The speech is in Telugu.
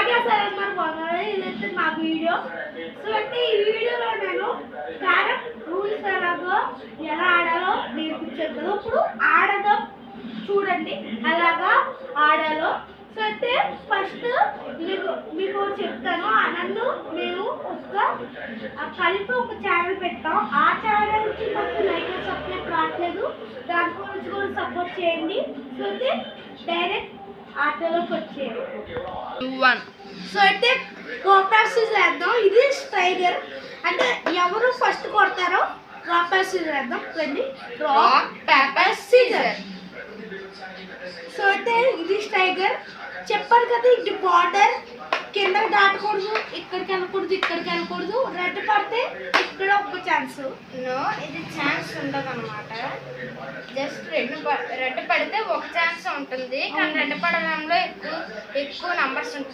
ఇదైతే మా వీడియో. సో అయితే ఈ వీడియోలో నేను క్యారమ్ రూల్స్ ఎలాగో ఎలా ఆడాలో నేర్పించాను కదా. ఇప్పుడు ఆడదాం చూడండి అలాగా ఆడాలో. సో అయితే ఫస్ట్ మీకు చెప్తాను. నన్ను మేము కలిపి ఒక ఛానల్ పెట్టాం. ఆ ఛానల్కి మాకు లైక్ సబ్స్క్రైబ్ రావట్లేదు, దాని గురించి కూడా సపోర్ట్ చేయండి. సో అయితే డైరెక్ట్ ఆటలోకి వచ్చేయండి. సో అయితే కోపాసిస్ వేద్దాం. ఇది స్ట్రైగర్ అంటే ఎవరు ఫస్ట్ కొడతారో రాక్ పేపర్ సీజర్ వేద్దాం. రండి, రాక్ పేపర్ సీజర్. సో అయితే ఇది స్ట్రైగర్ చెప్పారు కదా. ఇది బార్డర్ కిందకి దాటకూడదు, ఇక్కడికి వెళ్ళకూడదు, ఇక్కడికి వెళ్ళకూడదు. రెడ్ పడితే ఇక్కడ ఒక ఛాన్స్. ఇది ఛాన్స్ ఉండదు అనమాట. జస్ట్ రెడ్ పడితే ఒక ఛాన్స్ ఉంటుంది, కానీ రెడ్ పడడంలో ఎక్కువ నంబర్స్ ఉంటుంది.